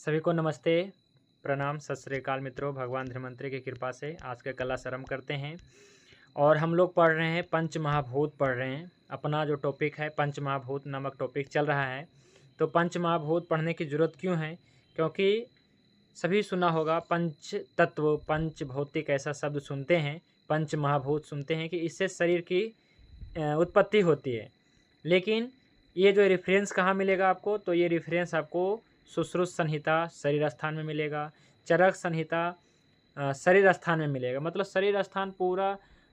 सभी को नमस्ते, प्रणाम, सत श्री अकाल मित्रों। भगवान धन्वंतरि की कृपा से आज का क्लास आरंभ करते हैं और हम लोग पढ़ रहे हैं पंच महाभूत पढ़ रहे हैं। अपना जो टॉपिक है पंच महाभूत नामक टॉपिक चल रहा है। तो पंच महाभूत पढ़ने की ज़रूरत क्यों है? क्योंकि सभी सुना होगा पंच तत्व, पंच भौतिक ऐसा शब्द सुनते हैं, पंच महाभूत सुनते हैं कि इससे शरीर की उत्पत्ति होती है। लेकिन ये जो रेफरेंस कहाँ मिलेगा आपको? तो ये रेफरेंस आपको सुश्रुत संहिता शरीर स्थान में मिलेगा, चरक संहिता शरीर स्थान में मिलेगा। मतलब शरीर स्थान पूरा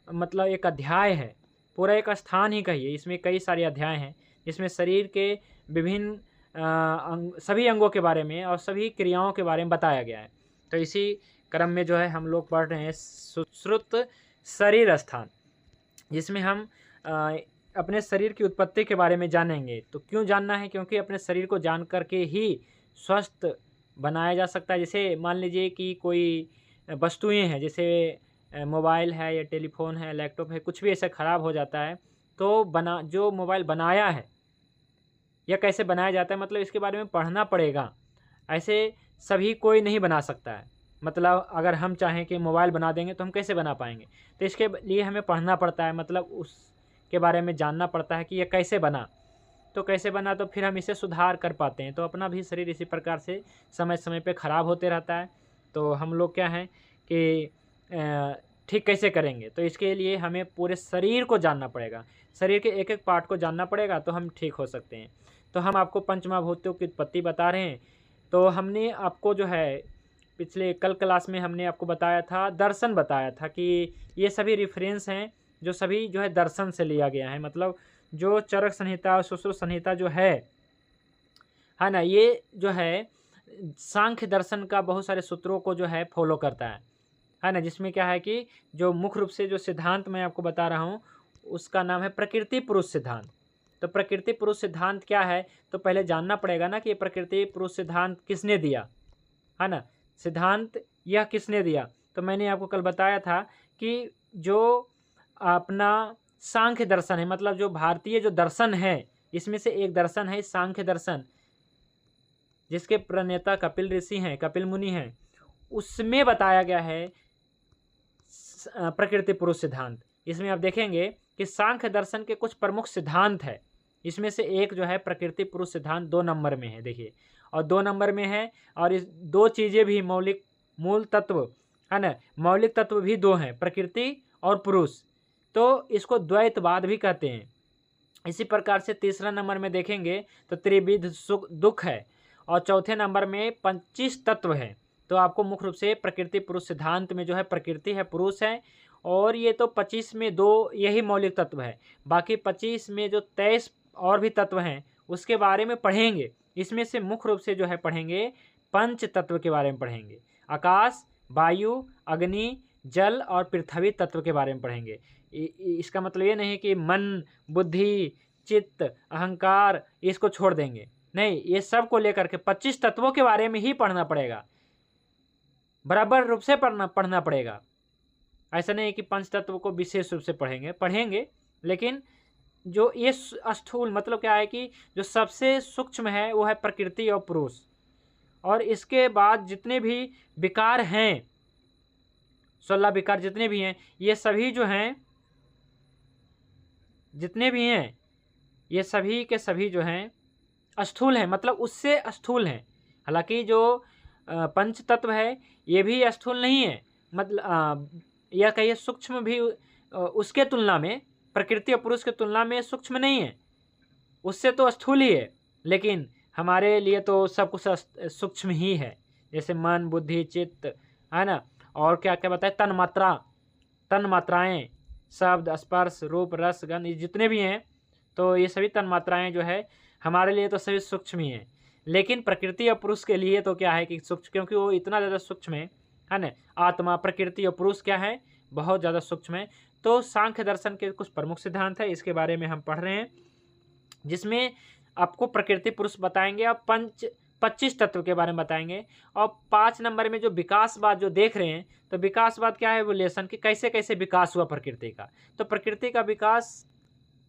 मतलब एक अध्याय है, पूरा एक स्थान ही कहिए। इसमें कई सारे अध्याय हैं, इसमें शरीर के विभिन्न सभी अंगों के बारे में और सभी क्रियाओं के बारे में बताया गया है। तो इसी क्रम में जो है हम लोग पढ़ रहे हैं सुश्रुत शरीर स्थान, जिसमें हम अपने शरीर की उत्पत्ति के बारे में जानेंगे। तो क्यों जानना है? क्योंकि अपने शरीर को जान करके ही स्वस्थ बनाया जा सकता है। जैसे मान लीजिए कि कोई वस्तुएं हैं, जैसे मोबाइल है या टेलीफोन है, लैपटॉप है, कुछ भी ऐसा ख़राब हो जाता है तो जो मोबाइल बनाया है या कैसे बनाया जाता है, मतलब इसके बारे में पढ़ना पड़ेगा। ऐसे सभी कोई नहीं बना सकता है। मतलब अगर हम चाहें कि मोबाइल बना देंगे तो हम कैसे बना पाएंगे? तो इसके लिए हमें पढ़ना पड़ता है, मतलब उसके बारे में जानना पड़ता है कि यह कैसे बना। तो कैसे बना तो फिर हम इसे सुधार कर पाते हैं। तो अपना भी शरीर इसी प्रकार से समय समय पे ख़राब होते रहता है। तो हम लोग क्या हैं कि ठीक कैसे करेंगे? तो इसके लिए हमें पूरे शरीर को जानना पड़ेगा, शरीर के एक एक पार्ट को जानना पड़ेगा, तो हम ठीक हो सकते हैं। तो हम आपको पंचमहाभूतों की उत्पत्ति बता रहे हैं। तो हमने आपको जो है पिछले कल क्लास में हमने आपको बताया था, दर्शन बताया था कि ये सभी रेफरेंस हैं जो सभी जो है दर्शन से लिया गया है। मतलब जो चरक संहिता और सुश्रुत संहिता जो है ना, ये जो है सांख्य दर्शन का बहुत सारे सूत्रों को जो है फॉलो करता है ना। जिसमें क्या है कि जो मुख्य रूप से जो सिद्धांत मैं आपको बता रहा हूँ उसका नाम है प्रकृति पुरुष सिद्धांत। तो प्रकृति पुरुष सिद्धांत क्या है? तो पहले जानना पड़ेगा ना कि प्रकृति पुरुष सिद्धांत किसने दिया, है ना। सिद्धांत यह किसने दिया? तो मैंने आपको कल बताया था कि जो अपना सांख्य दर्शन है, मतलब जो भारतीय जो दर्शन है, इसमें से एक दर्शन है सांख्य दर्शन, जिसके प्रणेता कपिल ऋषि हैं, कपिल मुनि हैं। उसमें बताया गया है प्रकृति पुरुष सिद्धांत। इसमें आप देखेंगे कि सांख्य दर्शन के कुछ प्रमुख सिद्धांत है। इसमें से एक जो है प्रकृति पुरुष सिद्धांत 2 नंबर में है, देखिए, और 2 नंबर में है। और इस दो चीज़ें भी मौलिक मूल तत्व है ना, मौलिक तत्व भी 2 हैं, प्रकृति और पुरुष। तो इसको द्वैतवाद भी कहते हैं। इसी प्रकार से तीसरा नंबर में देखेंगे तो त्रिविध सुख दुख है, और चौथे नंबर में 25 तत्व है। तो आपको मुख्य रूप से प्रकृति पुरुष सिद्धांत में जो है प्रकृति है, पुरुष है, और ये तो 25 में 2 यही मौलिक तत्व है। बाकी 25 में जो 23 और भी तत्व हैं उसके बारे में पढ़ेंगे। इसमें से मुख्य रूप से जो है पढ़ेंगे पंच तत्व के बारे में पढ़ेंगे। आकाश, वायु, अग्नि, जल और पृथ्वी तत्व के बारे में पढ़ेंगे। इसका मतलब ये नहीं कि मन, बुद्धि, चित्त, अहंकार इसको छोड़ देंगे, नहीं, ये सब को लेकर के 25 तत्वों के बारे में ही पढ़ना पड़ेगा, बराबर रूप से पढ़ना पड़ेगा। ऐसा नहीं कि पंच तत्व को विशेष रूप से पढ़ेंगे, लेकिन जो ये स्थूल मतलब क्या है कि जो सबसे सूक्ष्म है वो है प्रकृति और पुरुष। और इसके बाद जितने भी विकार हैं, 16 विकार जितने भी हैं, ये सभी जो हैं, जितने भी हैं, ये सभी के सभी जो हैं स्थूल हैं, मतलब उससे स्थूल हैं। हालांकि जो पंच तत्व है ये भी स्थूल नहीं है, मतलब यह कहिए सूक्ष्म भी उसके तुलना में, प्रकृति और पुरुष की तुलना में सूक्ष्म नहीं है, उससे तो स्थूल ही है। लेकिन हमारे लिए तो सब कुछ सूक्ष्म ही है, जैसे मन, बुद्धि, चित्त, है ना। और क्या क्या बताए, तन मात्राएँ, शब्द, स्पर्श, रूप, रस, गंध, ये जितने भी हैं, तो ये सभी तन मात्राएँ जो है हमारे लिए तो सभी सूक्ष्म ही हैं। लेकिन प्रकृति और पुरुष के लिए तो क्या है कि सूक्ष्म, क्योंकि वो इतना ज़्यादा सूक्ष्म है ना। आत्मा, प्रकृति और पुरुष क्या है, बहुत ज़्यादा सूक्ष्म है। तो सांख्य दर्शन के कुछ प्रमुख सिद्धांत है, इसके बारे में हम पढ़ रहे हैं, जिसमें आपको प्रकृति पुरुष बताएंगे और 25 तत्व के बारे में बताएंगे। और 5 नंबर में जो विकासवाद जो देख रहे हैं, तो विकासवाद क्या है, एवोल्यूशन की कैसे कैसे विकास हुआ प्रकृति का। तो प्रकृति का विकास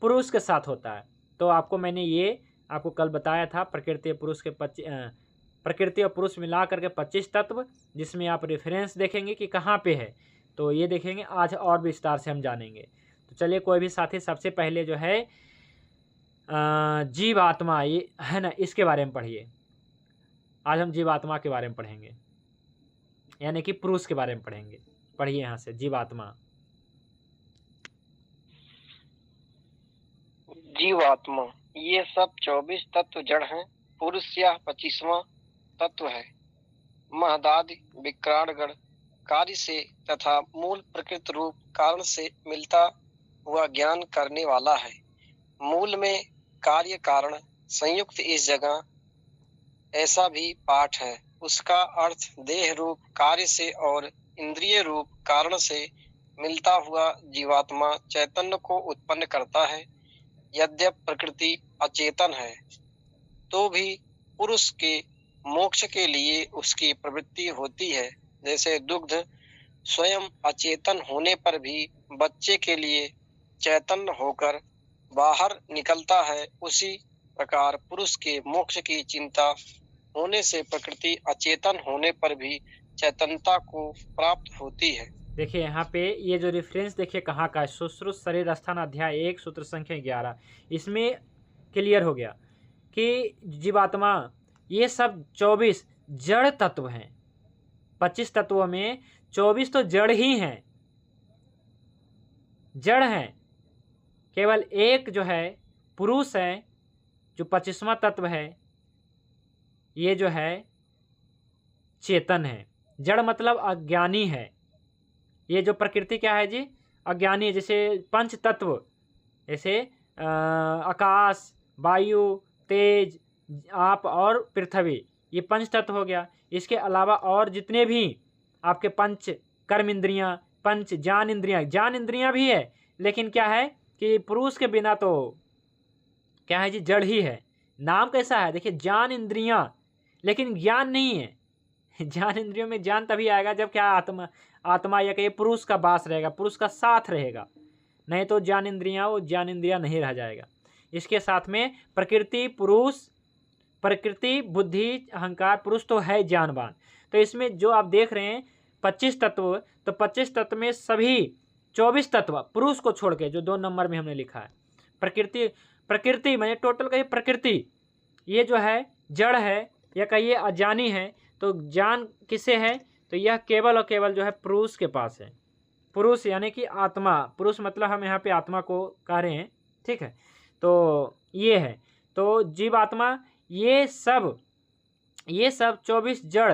पुरुष के साथ होता है। तो आपको मैंने ये आपको कल बताया था, प्रकृति पुरुष के प्रकृति और पुरुष मिला करके 25 तत्व, जिसमें आप रेफरेंस देखेंगे कि कहाँ पे है, तो ये देखेंगे। आज और विस्तार से हम जानेंगे। तो चलिए, कोई भी साथी सबसे पहले जो है जीवात्मा, ये है ना, इसके बारे में पढ़िए। आज हम जीवात्मा के बारे में पढ़ेंगे, यानी कि पुरुष के बारे में पढ़ेंगे। पढ़िए यहाँ से, जीवात्मा। जीवात्मा, ये सब 24 तत्व जड़ हैं। पुरुष यह 25वां तत्व है। महदादि विक्राणगण कार्य से तथा मूल प्रकृत रूप कारण से मिलता हुआ ज्ञान करने वाला है। मूल में कार्य कारण संयुक्त इस जगह ऐसा भी पाठ है। उसका अर्थ देह रूप कार्य से और इंद्रिय रूप कारण से मिलता हुआ जीवात्मा चैतन्य को उत्पन्न करता है। यद्यप प्रकृति अचेतन है, तो भी पुरुष के मोक्ष के लिए उसकी प्रवृत्ति होती है। जैसे दुग्ध स्वयं अचेतन होने पर भी बच्चे के लिए चैतन्य होकर बाहर निकलता है, उसी प्रकार पुरुष के मोक्ष की चिंता होने से प्रकृति अचेतन होने पर भी चैतन्यता को प्राप्त होती है। देखिए यहाँ पे ये जो रेफरेंस देखिए कहाँ का है, सुश्रुत शरीर स्थान अध्याय 1 सूत्र संख्या 11। इसमें क्लियर हो गया कि जीवात्मा ये सब 24 जड़ तत्व हैं। 25 तत्वों में 24 तो जड़ ही हैं, जड़ हैं। केवल एक जो है पुरुष है, जो 25वां तत्व है, ये जो है चेतन है। जड़ मतलब अज्ञानी है। ये जो प्रकृति क्या है जी, अज्ञानी है। जैसे पंच तत्व, जैसे आकाश, वायु, तेज, आप और पृथ्वी, ये पंच तत्व हो गया। इसके अलावा और जितने भी आपके पंच कर्म इंद्रियां, पंच ज्ञान इंद्रियां भी है, लेकिन क्या है कि पुरुष के बिना तो क्या है जी, जड़ ही है। नाम कैसा है देखिए, ज्ञान इंद्रियां, लेकिन ज्ञान नहीं है। ज्ञान इंद्रियों में ज्ञान तभी आएगा जब क्या आत्मा या कहीं पुरुष का वास रहेगा, पुरुष का साथ रहेगा, नहीं तो ज्ञान इंद्रियां, वो ज्ञान इंद्रियां नहीं रह जाएगा। इसके साथ में प्रकृति, पुरुष, प्रकृति, बुद्धि, अहंकार, पुरुष तो है ज्ञानवान। तो इसमें जो आप देख रहे हैं 25 तत्व, तो 25 तत्व में सभी 24 तत्व पुरुष को छोड़ के, जो 2 नंबर में हमने लिखा है, प्रकृति मैंने टोटल कही प्रकृति, ये जो है जड़ है या कहिए अज्ञानी है। तो ज्ञान किसे है, तो यह केवल और केवल जो है पुरुष के पास है। पुरुष यानी कि आत्मा, पुरुष मतलब हम यहाँ पे आत्मा को कह रहे हैं, ठीक है। तो ये है, तो जीवात्मा ये सब 24 जड़,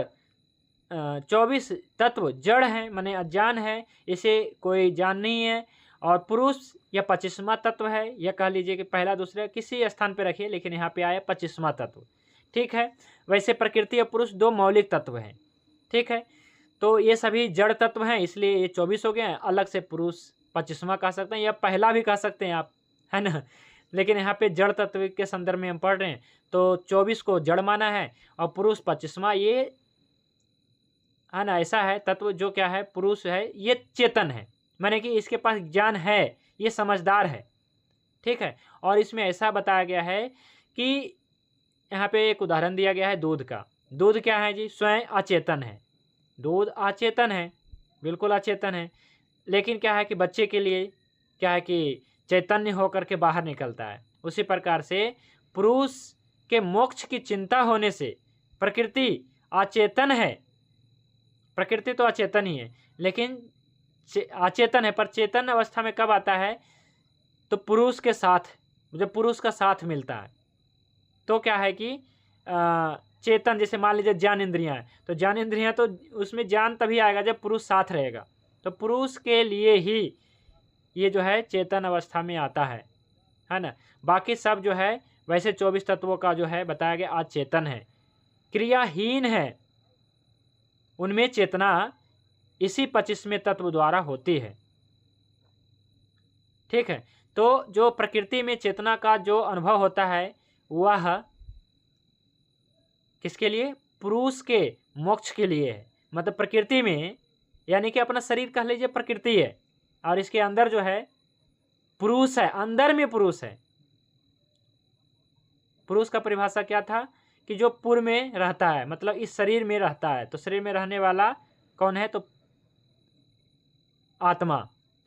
24 तत्व जड़ हैं, माने अज्ञान है, इसे कोई जान नहीं है। और पुरुष या 25वां तत्व है, या कह लीजिए कि पहला दूसरा किसी स्थान पे रखिए, लेकिन यहाँ पे आया 25वां तत्व, ठीक है। वैसे प्रकृति और पुरुष 2 मौलिक तत्व हैं, ठीक है। तो ये सभी जड़ तत्व हैं, इसलिए ये 24 हो गए हैं। अलग से पुरुष 25वां कह सकते हैं, या पहला भी कह सकते हैं आप, है ना। लेकिन यहाँ पे जड़ तत्व के संदर्भ में हम पढ़ रहे हैं, तो 24 को जड़ माना है और पुरुष 25वां, ये है ना, ऐसा है तत्व जो क्या है, पुरुष है, ये चेतन है, माने कि इसके पास ज्ञान है, ये समझदार है, ठीक है। और इसमें ऐसा बताया गया है कि यहाँ पे एक उदाहरण दिया गया है दूध का। दूध क्या है जी, स्वयं अचेतन है, दूध अचेतन है, बिल्कुल अचेतन है। लेकिन क्या है कि बच्चे के लिए क्या है कि चैतन्य होकर के बाहर निकलता है। उसी प्रकार से पुरुष के मोक्ष की चिंता होने से प्रकृति अचेतन है, प्रकृति तो अचेतन ही है, लेकिन अचेतन है, पर चेतन अवस्था में कब आता है, तो पुरुष के साथ, जब पुरुष का साथ मिलता है, तो क्या है कि चेतन, जैसे मान लीजिए ज्ञान इंद्रियां हैं, तो ज्ञान इंद्रियां तो उसमें ज्ञान तभी आएगा जब पुरुष साथ रहेगा। तो पुरुष के लिए ही ये जो है चेतन अवस्था में आता है ना। बाकी सब जो है वैसे 24 तत्वों का जो है बताया गया अचेतन है, क्रियाहीन है, उनमें चेतना इसी 25वें तत्व द्वारा होती है, ठीक है। तो जो प्रकृति में चेतना का जो अनुभव होता है वह किसके लिए, पुरुष के मोक्ष के लिए है। मतलब प्रकृति में, यानी कि अपना शरीर कह लीजिए प्रकृति है, और इसके अंदर जो है पुरुष है, अंदर में पुरुष है। पुरुष का परिभाषा क्या था कि जो पूर्व में रहता है, मतलब इस शरीर में रहता है, तो शरीर में रहने वाला कौन है, तो आत्मा।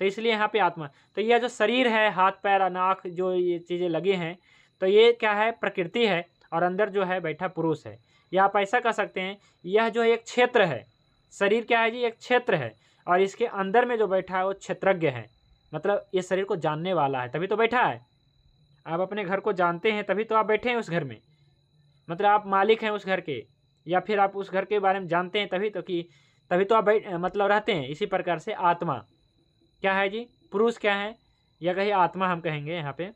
तो इसलिए यहाँ पे आत्मा, तो यह जो शरीर है, हाथ पैर नाक जो ये चीज़ें लगी हैं, तो ये क्या है, प्रकृति है, और अंदर जो है बैठा पुरुष है। या आप ऐसा कह सकते हैं, यह जो एक क्षेत्र है, शरीर क्या है जी, एक क्षेत्र है, और इसके अंदर में जो बैठा है वो क्षेत्रज्ञ है, मतलब ये शरीर को जानने वाला है, तभी तो बैठा है। आप अपने घर को जानते हैं तभी तो आप बैठे हैं उस घर में, मतलब आप मालिक हैं उस घर के, या फिर आप उस घर के बारे में जानते हैं तभी तो, कि तभी तो आप मतलब रहते हैं। इसी प्रकार से आत्मा क्या है जी, पुरुष क्या है, या कहीं आत्मा हम कहेंगे यहाँ पे,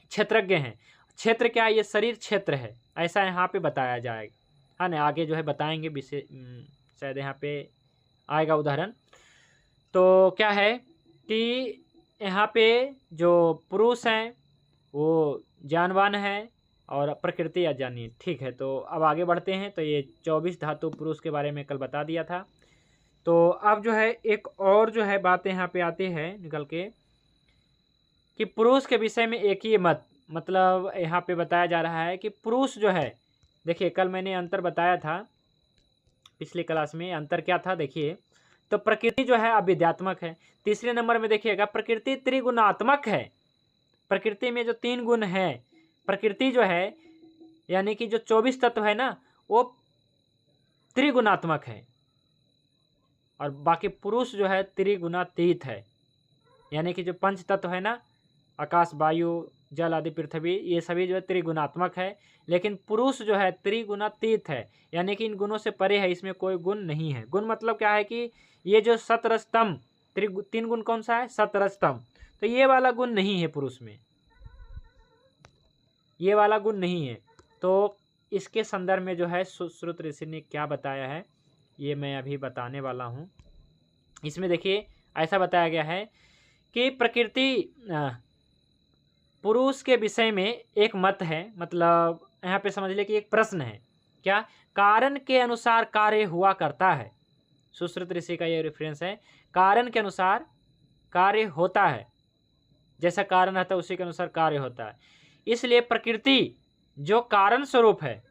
क्षेत्रज्ञ हैं। क्षेत्र क्या है, ये शरीर क्षेत्र है, ऐसा यहाँ पे बताया जाएगा, हाँ ना, आगे जो है बताएंगे विषय, शायद यहाँ पे आएगा उदाहरण। तो क्या है कि यहाँ पे जो पुरुष हैं वो ज्ञानवान है और प्रकृति अज्ञानी है। ठीक है, तो अब आगे बढ़ते हैं। तो ये 24 धातु पुरुष के बारे में कल बता दिया था। तो अब जो है एक और जो है बात यहाँ पे आती है निकल के, कि पुरुष के विषय में एक ही मत, मतलब यहाँ पे बताया जा रहा है कि पुरुष जो है, देखिए कल मैंने अंतर बताया था पिछली क्लास में, अंतर क्या था देखिए। तो प्रकृति जो है अविद्यात्मक है। तीसरे नंबर में देखिएगा, प्रकृति त्रिगुणात्मक है। प्रकृति में जो 3 गुण है, प्रकृति जो है यानी कि जो 24 तत्व है ना, वो त्रिगुणात्मक है, और बाकी पुरुष जो है त्रिगुणातीत है, यानी कि जो 5 तत्व है ना, आकाश वायु जल आदि पृथ्वी, ये सभी जो है त्रिगुणात्मक है, लेकिन पुरुष जो है त्रिगुणातीत है, यानी कि इन गुणों से परे है, इसमें कोई गुण नहीं है। गुण मतलब क्या है कि ये जो सतरजतम 3 गुण कौन सा है, सतरजतम, तो ये वाला गुण नहीं है पुरुष में, ये वाला गुण नहीं है। तो इसके संदर्भ में जो है सुश्रुत ऋषि ने क्या बताया है, ये मैं अभी बताने वाला हूँ। इसमें देखिए ऐसा बताया गया है कि प्रकृति पुरुष के विषय में एक मत है, मतलब यहाँ पे समझ ले कि एक प्रश्न है, क्या, कारण के अनुसार कार्य हुआ करता है। सुश्रुत ऋषि का ये रेफरेंस है, कारण के अनुसार कार्य होता है, जैसा कारण रहता है उसी के अनुसार कार्य होता है। इसलिए प्रकृति जो कारण स्वरूप है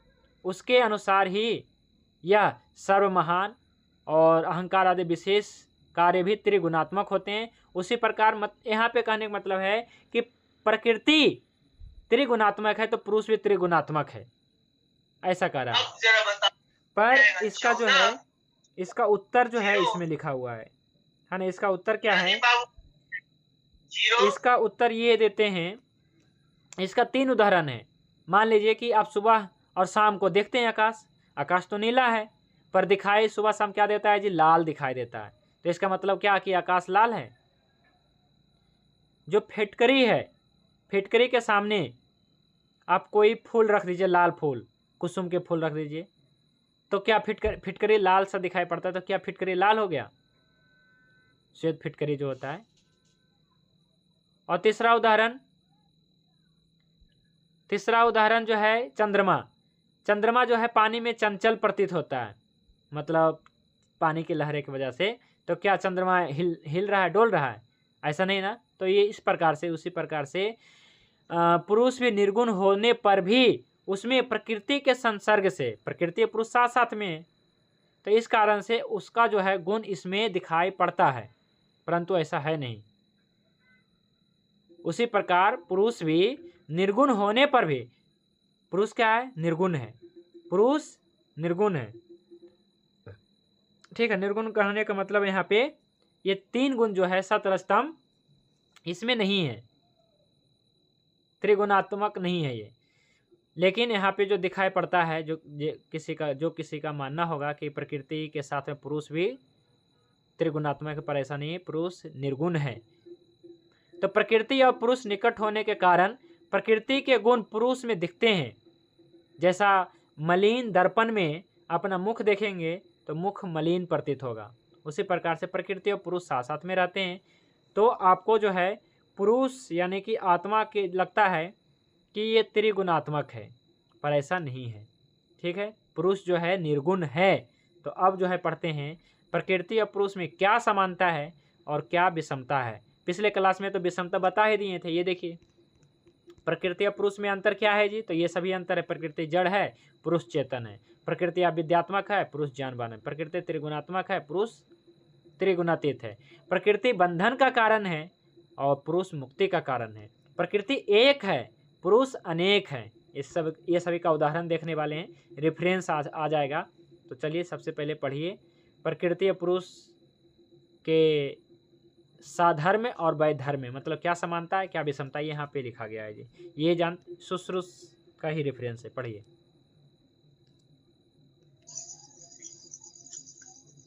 उसके अनुसार ही यह सर्वमहान और अहंकार आदि विशेष कार्य भी त्रिगुणात्मक होते हैं। उसी प्रकार यहाँ पे कहने का मतलब है कि प्रकृति त्रिगुणात्मक है तो पुरुष भी त्रिगुणात्मक है, ऐसा कह रहा है। पर इसका जो है, इसका उत्तर जो है इसमें लिखा हुआ है ना, इसका उत्तर क्या है, इसका उत्तर ये देते हैं, इसका 3 उदाहरण है। मान लीजिए कि आप सुबह और शाम को देखते हैं आकाश, आकाश तो नीला है, पर दिखाई सुबह शाम क्या देता है जी, लाल दिखाई देता है। तो इसका मतलब क्या कि आकाश लाल है। जो फिटकरी है, फिटकरी के सामने आप कोई फूल रख दीजिए, लाल फूल, कुसुम के फूल रख दीजिए, तो क्या फिटकरी लाल सा दिखाई पड़ता है, तो क्या फिटकरी लाल हो गया, श्वेत फिटकरी जो होता है। और तीसरा उदाहरण जो है चंद्रमा। चंद्रमा जो है पानी में चंचल प्रतीत होता है, मतलब पानी की लहरें की वजह से। तो क्या चंद्रमा हिल रहा है, डोल रहा है, ऐसा नहीं ना। तो ये इस प्रकार से, उसी प्रकार से पुरुष भी निर्गुण होने पर भी उसमें प्रकृति के संसर्ग से, प्रकृति पुरुष साथ साथ में है, तो इस कारण से उसका जो है गुण इसमें दिखाई पड़ता है, परंतु ऐसा है नहीं। उसी प्रकार पुरुष भी निर्गुण होने पर भी, पुरुष क्या है, निर्गुण है, पुरुष निर्गुण है। ठीक है, निर्गुण कहने का मतलब यहाँ पे ये 3 गुण जो है सतरजतम इसमें नहीं है, त्रिगुणात्मक नहीं है ये। लेकिन यहाँ पे जो दिखाई पड़ता है, जो किसी का मानना होगा कि प्रकृति के साथ में पुरुष भी त्रिगुणात्मक, पर ऐसा नहीं है, पुरुष निर्गुण है। तो प्रकृति और पुरुष निकट होने के कारण प्रकृति के गुण पुरुष में दिखते हैं। जैसा मलिन दर्पण में अपना मुख देखेंगे तो मुख मलिन प्रतीत होगा, उसी प्रकार से प्रकृति और पुरुष साथ साथ में रहते हैं। तो आपको जो है पुरुष यानी कि आत्मा के लगता है कि ये त्रिगुणात्मक है, पर ऐसा नहीं है। ठीक है, पुरुष जो है निर्गुण है। तो अब जो है पढ़ते हैं प्रकृति और पुरुष में क्या समानता है और क्या विषमता है। पिछले क्लास में तो विषमता बता ही दिए थे, ये देखिए प्रकृति और पुरुष में अंतर क्या है जी? तो ये सभी अंतर है। प्रकृति जड़ है, पुरुष चेतन है। प्रकृति अविद्यात्मक है, पुरुष ज्ञानवान है। प्रकृति त्रिगुणात्मक है, पुरुष त्रिगुणातीत है। प्रकृति बंधन का कारण है और पुरुष मुक्ति का कारण है। प्रकृति एक है, पुरुष अनेक है। ये सभी का उदाहरण देखने वाले हैं, रेफरेंस आ जाएगा। तो चलिए सबसे पहले पढ़िए, प्रकृति और पुरुष के साधर्म और वैधर्म मतलब क्या समानता है, क्या विषमता, यहाँ पे लिखा गया है जी। ये जान सुश्रुत का ही रेफरेंस है, पढ़िए।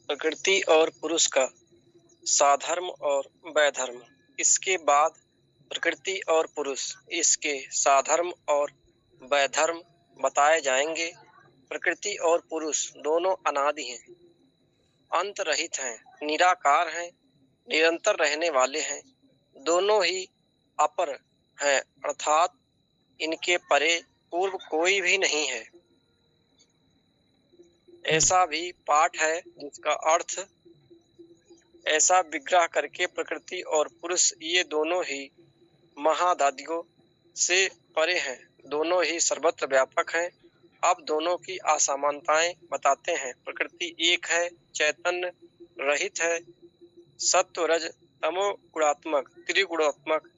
प्रकृति और पुरुष का साधर्म और वैधर्म। इसके बाद प्रकृति और पुरुष, इसके साधर्म और वैधर्म बताए जाएंगे। प्रकृति और पुरुष दोनों अनादि हैं, अंत रहित हैं, निराकार हैं, निरंतर रहने वाले हैं। दोनों ही अपर हैं, अर्थात इनके परे पूर्व कोई भी नहीं है। ऐसा भी पाठ है जिसका अर्थ ऐसा विग्रह करके प्रकृति और पुरुष ये दोनों ही महादादियों से परे हैं, दोनों ही सर्वत्र व्यापक हैं। अब दोनों की असमानताएं बताते हैं। प्रकृति एक है, चैतन्य रहित है, सत्व रज तमो गुणात्मक त्रिगुणात्मक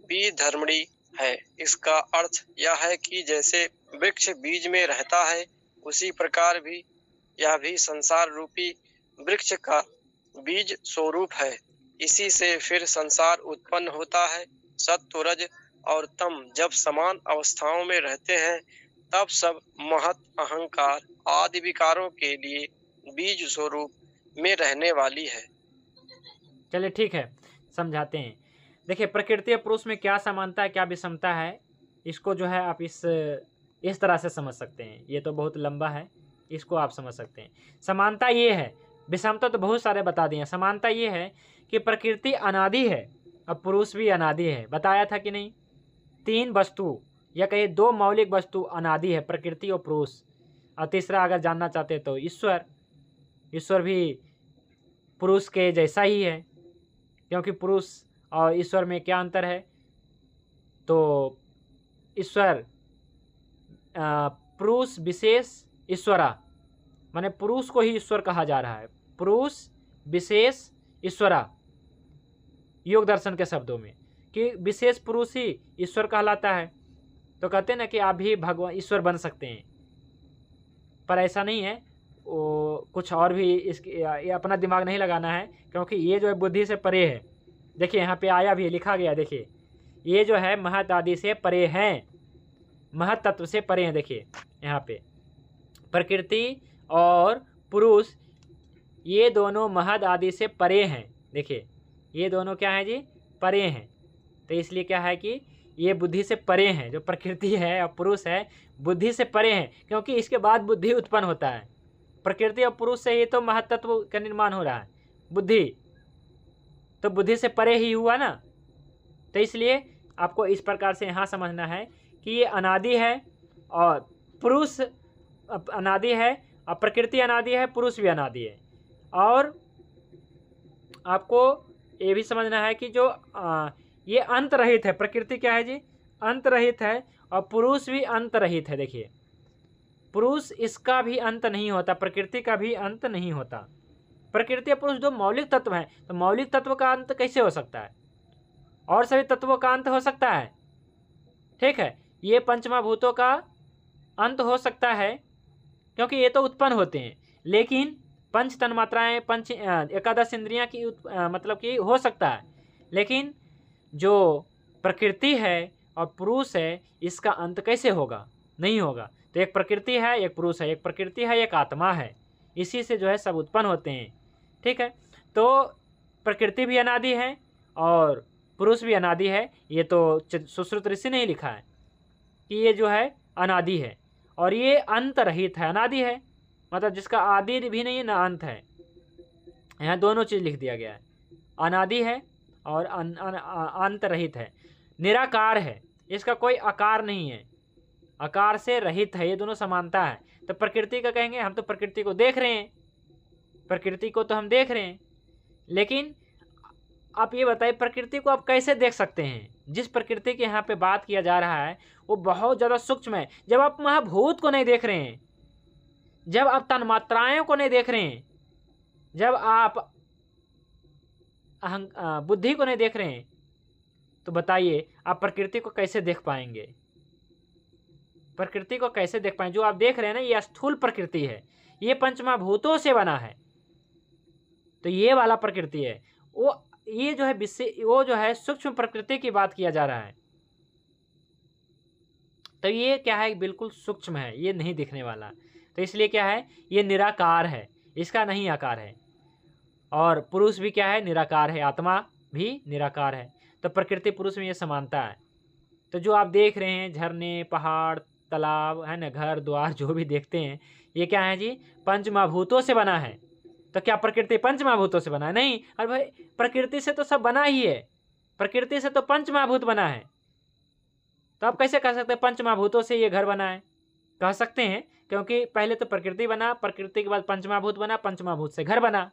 बीजधर्मिणी है। इसका अर्थ यह है कि जैसे वृक्ष बीज में रहता है, उसी प्रकार भी यह भी संसार रूपी वृक्ष का बीज स्वरूप है। इसी से फिर संसार उत्पन्न होता है। सत्व रज और तम जब समान अवस्थाओं में रहते हैं, तब सब महत अहंकार आदि विकारों के लिए बीज स्वरूप में रहने वाली है। चलिए ठीक है, समझाते हैं। देखिए, प्रकृति और पुरुष में क्या समानता है, क्या विषमता है, इसको जो है आप इस तरह से समझ सकते हैं। ये तो बहुत लंबा है, इसको आप समझ सकते हैं। समानता ये है, विषमता तो बहुत सारे बता दिए। समानता ये है कि प्रकृति अनादि है और पुरुष भी अनादि है। बताया था कि नहीं? तीन वस्तु या कहिए दो मौलिक वस्तु अनादि है, प्रकृति और पुरुष। और तीसरा अगर जानना चाहते हैं तो ईश्वर भी पुरुष के जैसा ही है, क्योंकि पुरुष और ईश्वर में क्या अंतर है? तो ईश्वर पुरुष विशेष ईश्वरा, माने पुरुष को ही ईश्वर कहा जा रहा है। पुरुष विशेष ईश्वरा, योग दर्शन के शब्दों में, कि विशेष पुरुष ही ईश्वर कहलाता है। तो कहते हैं ना कि आप भी भगवान ईश्वर बन सकते हैं, पर ऐसा नहीं है। वो कुछ और भी ये अपना दिमाग नहीं लगाना है, क्योंकि ये जो है बुद्धि से परे है। देखिए यहाँ पे आया भी, लिखा गया, देखिए ये जो है महत आदि से परे हैं, महत तत्व से परे हैं। देखिए यहाँ पे प्रकृति और पुरुष ये दोनों महत आदि से परे हैं। देखिए ये दोनों क्या है जी? परे हैं। तो इसलिए क्या है कि ये बुद्धि से परे हैं। जो प्रकृति है और पुरुष है, बुद्धि से परे हैं, क्योंकि इसके बाद बुद्धि उत्पन्न होता है। प्रकृति और पुरुष से ही तो महत्त्व का निर्माण हो रहा है। बुद्धि तो बुद्धि से परे ही हुआ ना। तो इसलिए आपको इस प्रकार से यहाँ समझना है कि ये अनादि है और पुरुष अनादि है, और प्रकृति अनादि है, पुरुष भी अनादि है। और आपको ये भी समझना है कि जो ये अंत रहित है। प्रकृति क्या है जी? अंत रहित है, और पुरुष भी अंत रहित है। देखिए पुरुष इसका भी अंत नहीं होता, प्रकृति का भी अंत नहीं होता। प्रकृति और पुरुष दो मौलिक तत्व हैं, तो मौलिक तत्व का अंत कैसे हो सकता है? और सभी तत्वों का अंत हो सकता है, ठीक है। ये पंचमहाभूतों का अंत हो सकता है, क्योंकि ये तो उत्पन्न होते हैं। लेकिन पंच तन्मात्राएं, पंच एकादश इंद्रियां की मतलब कि हो सकता है, लेकिन जो प्रकृति है और पुरुष है, इसका अंत कैसे होगा? नहीं होगा। तो एक प्रकृति है, एक पुरुष है, एक प्रकृति है, एक आत्मा है। इसी से जो है सब उत्पन्न होते हैं, ठीक है। तो प्रकृति भी अनादि है और पुरुष भी अनादि है। ये तो सुश्रुत ऋषि ने ही लिखा है कि ये जो है अनादि है और ये अंत रहित है। अनादि है मतलब जिसका आदि भी नहीं है ना अंत है। यहाँ दोनों चीज़ लिख दिया गया है, अनादि है और अंत रहित है। निराकार है, इसका कोई आकार नहीं है, आकार से रहित है। ये दोनों समानता है। तो प्रकृति का कहेंगे, हम तो प्रकृति को देख रहे हैं, प्रकृति को तो हम देख रहे हैं, लेकिन आप ये बताइए प्रकृति को आप कैसे देख सकते हैं? जिस प्रकृति की यहाँ पे बात किया जा रहा है वो बहुत ज़्यादा सूक्ष्म है। जब आप महाभूत को नहीं देख रहे हैं, जब आप तन्मात्राओं को नहीं देख रहे हैं, जब आप बुद्धि को नहीं देख रहे हैं, तो बताइए आप प्रकृति को कैसे देख पाएंगे? प्रकृति को कैसे देख पाएंगे? जो आप देख रहे हैं ना, ये स्थूल प्रकृति है, ये पंचमहाभूतों से बना है। तो ये वाला प्रकृति है, ये जो है वो जो है सूक्ष्म प्रकृति की बात किया जा रहा है। तो ये क्या है, बिल्कुल सूक्ष्म है, ये नहीं दिखने वाला। तो इसलिए क्या है, ये निराकार है, इसका नहीं आकार है। और पुरुष भी क्या है, निराकार है, आत्मा भी निराकार है। तो प्रकृति पुरुष में ये समानता है। तो जो आप देख रहे हैं झरने, पहाड़, तालाब है ना, घर द्वार जो भी देखते हैं, ये क्या है जी, पंचमहाभूतों से बना है। तो क्या प्रकृति पंचमहाभूतों से बना है? नहीं। अरे भाई प्रकृति से तो सब बना ही है, प्रकृति से तो पंचमहाभूत बना है। तो आप कैसे कह सकते हैं पंचमहाभूतों से ये घर बना है? कह सकते हैं, क्योंकि पहले तो प्रकृति बना, प्रकृति के बाद पंचमहाभूत बना, पंचमहाभूत से घर बना।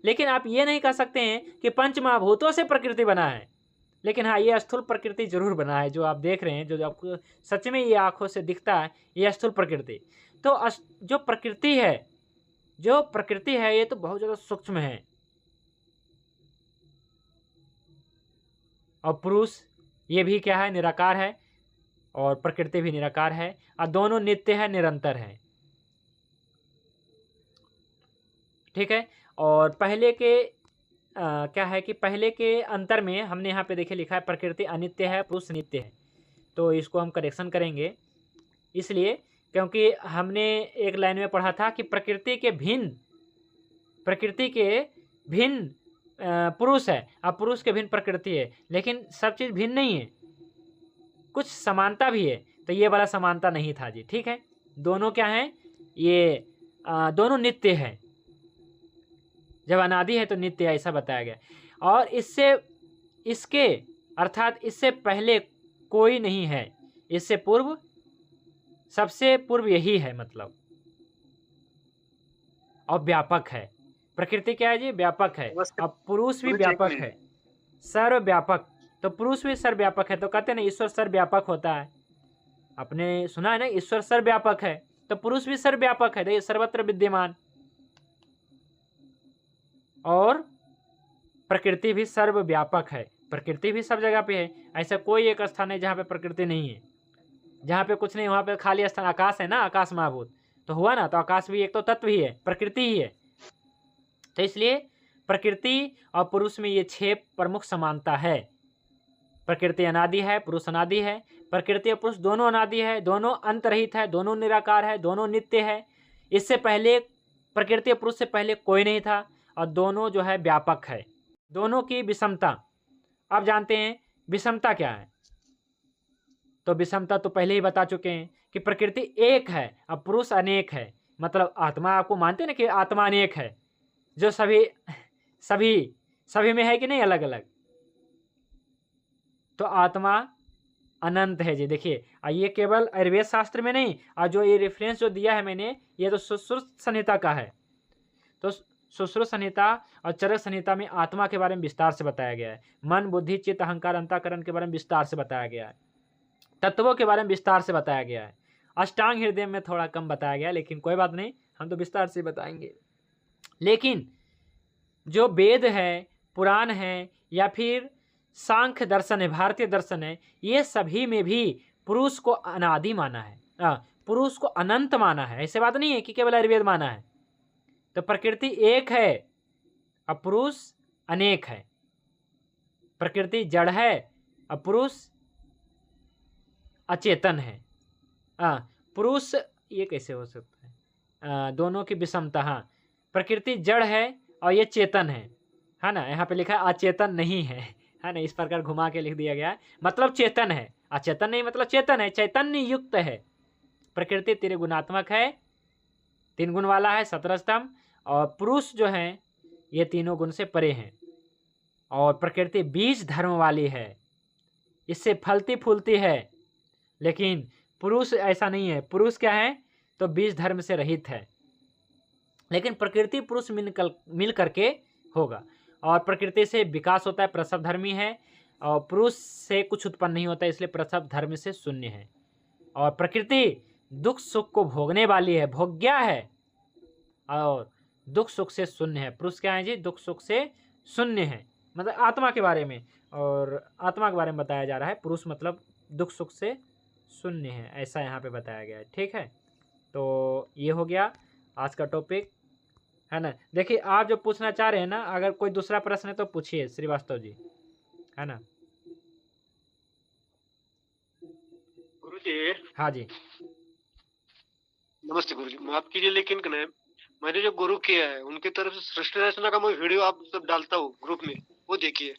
लेकिन आप ये नहीं कह सकते हैं कि पंचमहाभूतों से प्रकृति बना है। लेकिन हाँ, ये स्थूल प्रकृति जरूर बना है। जो आप देख रहे हैं, जो आपको सच में ये आंखों से दिखता है, ये स्थूल प्रकृति। तो जो प्रकृति है, ये तो बहुत ज़्यादा सूक्ष्म है। और पुरुष ये भी क्या है, निराकार है, और प्रकृति भी निराकार है, और दोनों नित्य है, निरंतर है। ठीक है। और पहले के क्या है कि पहले के अंतर में हमने यहाँ पे देखिए लिखा है प्रकृति अनित्य है, पुरुष नित्य है। तो इसको हम करेक्शन करेंगे, इसलिए क्योंकि हमने एक लाइन में पढ़ा था कि प्रकृति के भिन्न पुरुष है, अब पुरुष के भिन्न प्रकृति है, लेकिन सब चीज़ भिन्न नहीं है, कुछ समानता भी है। तो ये वाला समानता नहीं था जी। ठीक है, दोनों क्या है, ये दोनों नित्य है। जब अनादि है तो नित्य है, ऐसा बताया गया। और इसके अर्थात इससे पहले कोई नहीं है, इससे पूर्व सबसे पूर्व यही है, मतलब। और व्यापक है। प्रकृति क्या है जी, व्यापक है। अब पुरुष भी व्यापक है, सर्वव्यापक। तो पुरुष भी सर्वव्यापक है। तो कहते हैं ना ईश्वर सर्वव्यापक होता है, आपने सुना है ना, ईश्वर सर्वव्यापक है। तो पुरुष भी सर्वव्यापक है, देखिए सर्वत्र विद्यमान। और प्रकृति भी सर्वव्यापक है, प्रकृति भी सब जगह पे है। ऐसा कोई एक स्थान है जहाँ पे प्रकृति नहीं है, जहाँ पे कुछ नहीं, वहाँ पे खाली स्थान आकाश है ना, आकाश महाभूत तो हुआ ना। तो आकाश भी एक तो तत्व ही है, प्रकृति ही है। तो इसलिए प्रकृति और पुरुष में ये 6 प्रमुख समानता है। प्रकृति अनादि है, पुरुष अनादि है। प्रकृति और पुरुष दोनों अनादि है, दोनों अंतरहित है, दोनों निराकार है, दोनों नित्य है। इससे पहले प्रकृति और पुरुष से पहले कोई नहीं था, और दोनों जो है व्यापक है। दोनों की विषमता, आप जानते हैं विषमता क्या है? तो विषमता तो पहले ही बता चुके हैं कि प्रकृति एक है और पुरुष अनेक है। मतलब आत्मा, आपको मानते हैं ना कि आत्मा अनेक है, जो सभी में है कि नहीं, अलग अलग। तो आत्मा अनंत है जी। देखिए, ये केवल आयुर्वेद शास्त्र में नहीं, और जो ये रेफरेंस जो दिया है मैंने, ये तो सुश्रुत संहिता का है। तो सुश्रुत संहिता और चरक संहिता में आत्मा के बारे में विस्तार से बताया गया है। मन, बुद्धि, चित्त, अहंकार, अंतःकरण के बारे में विस्तार से बताया गया है। तत्वों के बारे में विस्तार से बताया गया है। अष्टांग हृदय में थोड़ा कम बताया गया, लेकिन कोई बात नहीं, हम तो विस्तार से बताएंगे। लेकिन जो वेद है, पुराण है, या फिर सांख्य दर्शन है, भारतीय दर्शन है, ये सभी में भी पुरुष को अनादि माना है, पुरुष को अनंत माना है। ऐसे बात नहीं है कि केवल आयुर्वेद माना है। तो प्रकृति एक है और पुरुष अनेक है। प्रकृति जड़ है और पुरुष अचेतन है। पुरुष, ये कैसे हो सकता है? दोनों की विषमता। हाँ, प्रकृति जड़ है और ये चेतन है ना। यहाँ पे लिखा है अचेतन नहीं है ना, इस प्रकार घुमा के लिख दिया गया है। मतलब चेतन है, अचेतन नहीं मतलब चेतन है, चैतन्य युक्त है। प्रकृति त्रिगुणात्मक है, 3 गुण वाला है, 17 स्तंभ। और पुरुष जो है ये तीनों गुण से परे हैं। और प्रकृति बीज धर्म वाली है, इससे फलती फूलती है। लेकिन पुरुष ऐसा नहीं है, पुरुष क्या है तो बीज धर्म से रहित है। लेकिन प्रकृति पुरुष मिल करके होगा। और प्रकृति से विकास होता है, प्रसव धर्मी है, और पुरुष से कुछ उत्पन्न नहीं होता, इसलिए प्रसव धर्म से शून्य है। और प्रकृति दुख सुख को भोगने वाली है, भोग्या है, और दुख सुख से शून्य है। पुरुष क्या है जी? दुख सुख से शून्य है, मतलब आत्मा के बारे में, और आत्मा के बारे में बताया जा रहा है। पुरुष मतलब दुख सुख से शून्य है, ऐसा यहाँ पे बताया गया है। ठीक है, तो ये हो गया आज का टॉपिक, है ना। देखिए आप जो पूछना चाह रहे हैं ना, अगर कोई दूसरा प्रश्न है तो पूछिए श्रीवास्तव जी, है ना। गुरु जी। हाँ जी, नमस्ते गुरु जी, माफ कीजिए लेकिन कने मैंने जो गुरु किया है उनकी तरफ से सृष्टि रचना का मैं वीडियो आप सब डालता हूँ ग्रुप में, वो देखिए।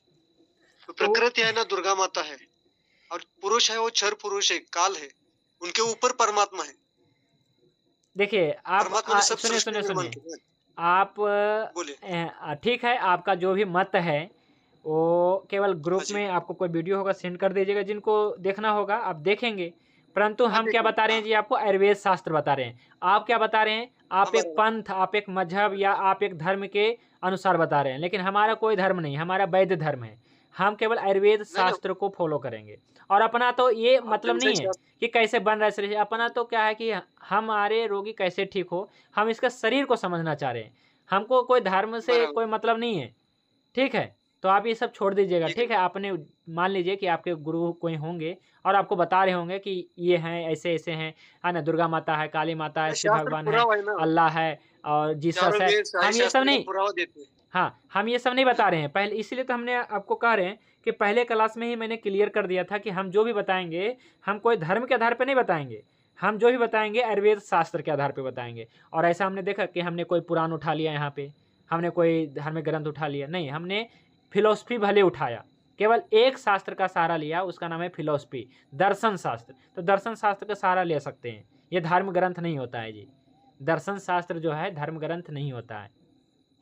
तो प्रकृति है ना दुर्गा माता है, और पुरुष है वो क्षर पुरुष है, काल है, उनके ऊपर परमात्मा है। देखिए आप परमात्मा ने सब सुनिए सृष्टि सुनिए निर्माण सुनिए, किया है। आप बोलिए। ठीक है, आपका जो भी मत है वो केवल ग्रुप हाँ जी। में आपको कोई वीडियो होगा सेंड कर दीजिएगा, जिनको देखना होगा आप देखेंगे। परंतु हाँ, हम क्या देखिए, बता रहे हैं जी, आपको आयुर्वेद शास्त्र बता रहे हैं। आप क्या बता रहे हैं? आप एक बराबर। पंथ, आप एक मजहब या आप एक धर्म के अनुसार बता रहे हैं, लेकिन हमारा कोई धर्म नहीं, हमारा वैद्य धर्म है। हम केवल आयुर्वेद नहीं, शास्त्र को फॉलो करेंगे। और अपना तो ये आप मतलब नहीं जनसंख्या है कि कैसे बन रहा है शरीर, अपना तो क्या है कि हमारे रोगी कैसे ठीक हो, हम इसका शरीर को समझना चाह रहे हैं। हमको कोई धर्म से बराबर। कोई मतलब नहीं है। ठीक है, तो आप ये सब छोड़ दीजिएगा। ठीक है। ठीक है, आपने मान लीजिए कि आपके गुरु कोई होंगे और आपको बता रहे होंगे कि ये हैं, ऐसे ऐसे हैं, है ना, दुर्गा माता है, काली माता है, शिव शास्त्र भगवान है, पुरावा है ना, अल्लाह है और जीसस चारों है। वेद सारे हम ये सब शास्त्र का नहीं, पुरावा देते हैं। हाँ, हम ये सब नहीं बता रहे हैं पहले, इसलिए तो हमने आपको कह रहे हैं कि पहले क्लास में ही मैंने क्लियर कर दिया था कि हम जो भी बताएंगे, हम कोई धर्म के आधार पर नहीं बताएंगे, हम जो भी बताएंगे आयुर्वेद शास्त्र के आधार पर बताएंगे। और ऐसा हमने देखा कि हमने कोई पुराण उठा लिया यहाँ पे, हमने कोई धार्मिक ग्रंथ उठा लिया नहीं, हमने फिलॉसफी भले उठाया, केवल एक शास्त्र का सहारा लिया, उसका नाम है फिलॉसफी, दर्शन शास्त्र। तो दर्शन शास्त्र का सहारा ले सकते हैं, ये धर्म ग्रंथ नहीं होता है जी। दर्शन शास्त्र जो है धर्म ग्रंथ नहीं होता है।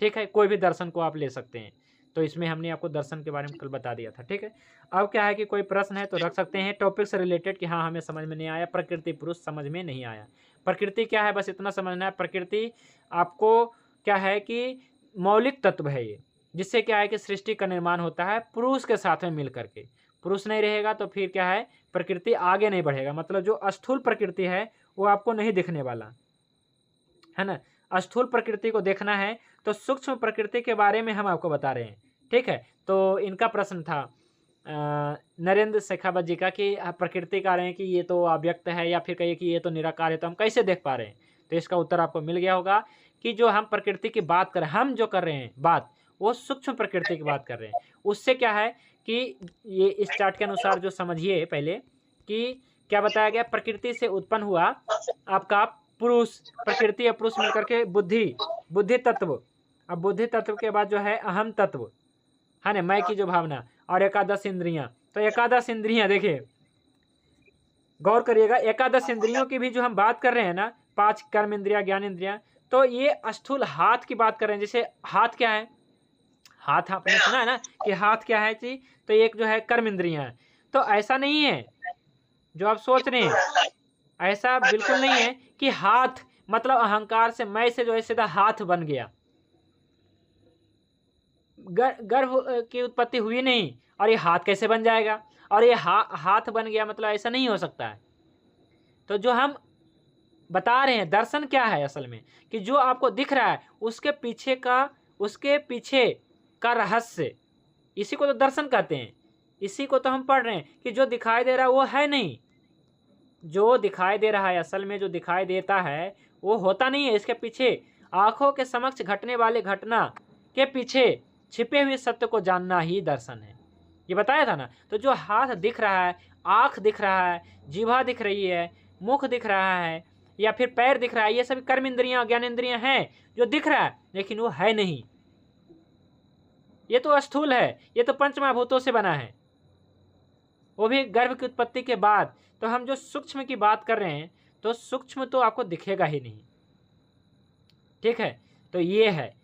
ठीक है, कोई भी दर्शन को आप ले सकते हैं। तो इसमें हमने आपको दर्शन के बारे में कल बता दिया था। ठीक है, अब क्या है कि कोई प्रश्न है तो रख सकते हैं टॉपिक से रिलेटेड कि हाँ हमें समझ में नहीं आया, प्रकृति पुरुष समझ में नहीं आया। प्रकृति क्या है बस इतना समझना है। प्रकृति आपको क्या है कि मौलिक तत्व है ये, जिससे क्या है कि सृष्टि का निर्माण होता है पुरुष के साथ में मिल करके। पुरुष नहीं रहेगा तो फिर क्या है, प्रकृति आगे नहीं बढ़ेगा। मतलब जो स्थूल प्रकृति है वो आपको नहीं दिखने वाला, है ना। स्थूल प्रकृति को देखना है तो सूक्ष्म प्रकृति के बारे में हम आपको बता रहे हैं। ठीक है, तो इनका प्रश्न था नरेंद्र शेखावत जी का कि प्रकृति का रहे हैं कि ये तो अव्यक्त है या फिर कहिए कि ये तो निराकार है, तो हम कैसे देख पा रहे हैं। तो इसका उत्तर आपको मिल गया होगा कि जो हम प्रकृति की बात कर, हम जो कर रहे हैं बात, वो सूक्ष्म प्रकृति की बात कर रहे हैं। उससे क्या है कि ये इस चार्ट के अनुसार जो समझिए पहले कि क्या बताया गया, प्रकृति से उत्पन्न हुआ आपका पुरुष, प्रकृति और पुरुष मिलकर के बुद्धि तत्व, अब बुद्धि तत्व के बाद जो है अहम तत्व, है ना, मैं की जो भावना, और एकादश इंद्रियां। तो एकादश इंद्रियां देखिए, गौर करिएगा, एकादश इंद्रियों की भी जो हम बात कर रहे हैं ना, 5 कर्म इंद्रिया, ज्ञान इंद्रिया, तो ये स्थूल हाथ की बात कर रहे हैं। जैसे हाथ क्या है, हाथ आपने सुना है ना कि हाथ क्या है जी, तो एक जो है कर्म इंद्रियां है। तो ऐसा नहीं है जो आप सोच रहे हैं, ऐसा बिल्कुल नहीं है कि हाथ मतलब अहंकार से, मैं से जो है सीधा हाथ बन गया। गर्भ की उत्पत्ति हुई नहीं और ये हाथ कैसे बन जाएगा, और ये हाथ बन गया, मतलब ऐसा नहीं हो सकता है। तो जो हम बता रहे हैं दर्शन क्या है असल में, कि जो आपको दिख रहा है उसके पीछे का रहस्य, इसी को तो दर्शन कहते हैं। इसी को तो हम पढ़ रहे हैं कि जो दिखाई दे रहा है वो है नहीं, जो दिखाई दे रहा है असल में जो दिखाई देता है वो होता नहीं है। इसके पीछे आंखों के समक्ष घटने वाले घटना के पीछे छिपे हुए सत्य को जानना ही दर्शन है, ये बताया था ना। तो जो हाथ दिख रहा है, आँख दिख रहा है, जीवा दिख रही है, मुख दिख रहा है या फिर पैर दिख रहा है, ये सभी कर्म इंद्रियां, ज्ञान इंद्रियां हैं जो दिख रहा है, लेकिन वो है नहीं। ये तो स्थूल है, ये तो पंचमहाभूतों से बना है, वो भी गर्भ की उत्पत्ति के बाद। तो हम जो सूक्ष्म की बात कर रहे हैं, तो सूक्ष्म तो आपको दिखेगा ही नहीं। ठीक है, तो ये है।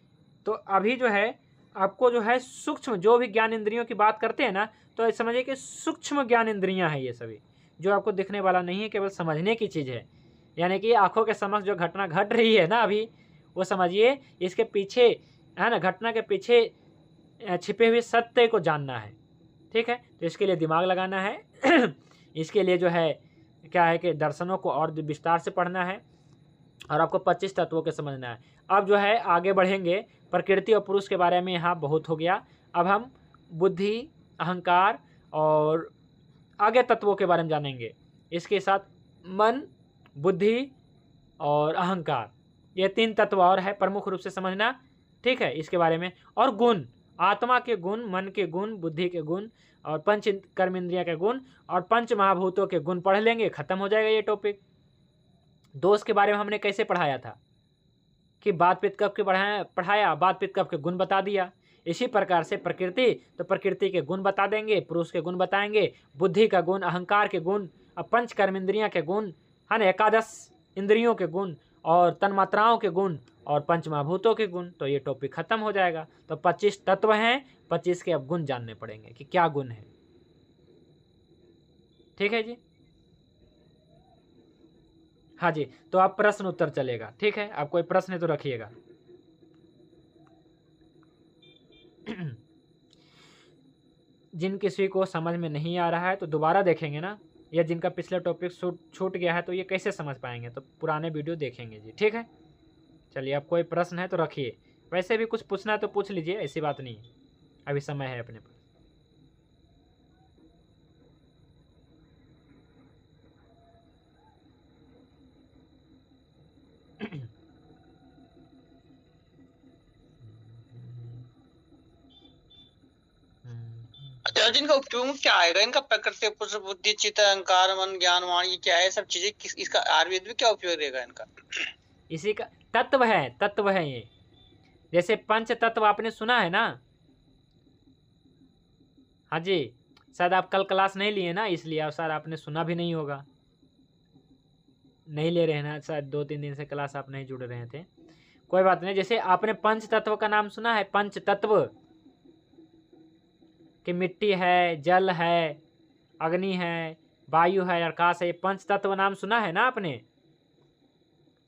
तो अभी जो है आपको जो है सूक्ष्म जो भी ज्ञान इंद्रियों की बात करते हैं ना, तो समझिए कि सूक्ष्म ज्ञान इंद्रियां हैं ये सभी, जो आपको दिखने वाला नहीं है, केवल समझने की चीज़ है। यानी कि आंखों के समक्ष जो घटना घट रही है ना अभी, वो समझिए इसके पीछे, है ना, घटना के पीछे छिपे हुए सत्य को जानना है। ठीक है, तो इसके लिए दिमाग लगाना है इसके लिए जो है क्या है कि दर्शनों को और विस्तार से पढ़ना है और आपको 25 तत्वों के समझना है। अब जो है आगे बढ़ेंगे, प्रकृति और पुरुष के बारे में यहाँ बहुत हो गया। अब हम बुद्धि, अहंकार और आगे तत्वों के बारे में जानेंगे। इसके साथ मन, बुद्धि और अहंकार, ये 3 तत्व और है, प्रमुख रूप से समझना। ठीक है, इसके बारे में। और गुण, आत्मा के गुण, मन के गुण, बुद्धि के गुण और पंच कर्म इंद्रिया के गुण और पंच महाभूतों के गुण पढ़ लेंगे, खत्म हो जाएगा ये टॉपिक। दोष के बारे में हमने कैसे पढ़ाया था कि बात पित्त कफ के पढ़ाया, बात पित्त कफ के गुण बता दिया। इसी प्रकार से प्रकृति, तो प्रकृति के गुण बता देंगे, पुरुष के गुण बताएंगे, बुद्धि का गुण, अहंकार के गुण, पंच कर्म इंद्रियां के गुण, है ना, 11 इंद्रियों के गुण और तन्मात्राओं के गुण और पंच महाभूतों के गुण। तो ये टॉपिक खत्म हो जाएगा। तो 25 तत्व हैं, 25 के अब गुण जानने पड़ेंगे कि क्या गुण है। ठीक है जी, हाँ जी। तो आप प्रश्न उत्तर चलेगा। ठीक है, आप कोई प्रश्न है तो रखिएगा। जिन किसी को समझ में नहीं आ रहा है तो दोबारा देखेंगे ना, या जिनका पिछला टॉपिक छूट गया है तो ये कैसे समझ पाएंगे, तो पुराने वीडियो देखेंगे जी। ठीक है, चलिए, आप कोई प्रश्न है तो रखिए। वैसे भी कुछ पूछना है तो पूछ लीजिए, ऐसी बात नहीं है, अभी समय है अपने पास। आचार्य जी, इनका उपयोग क्या आएगा? इनका प्रकृति, पुरुष, बुद्धि, चित्त, अहंकार, मन, ज्ञान, वाणी, ये क्या है सब चीजें? इसका आयुर्वेद में क्या उपयोग रहेगा इनका? इसी का तत्व है, तत्व है ये। जैसे पंच तत्व आपने सुना है ना? हाँ जी, शायद आप कल क्लास नहीं लिए ना, इसलिए आप सर आपने सुना भी नहीं होगा, नहीं ले रहे हैं ना, शायद 2-3 दिन से क्लास आप नहीं जुड़ रहे थे। कोई बात नहीं। जैसे आपने पंच तत्व का नाम सुना है, पंच तत्व कि मिट्टी है, जल है, अग्नि है, वायु है, आकाश है, ये पंच तत्व नाम सुना है ना आपने?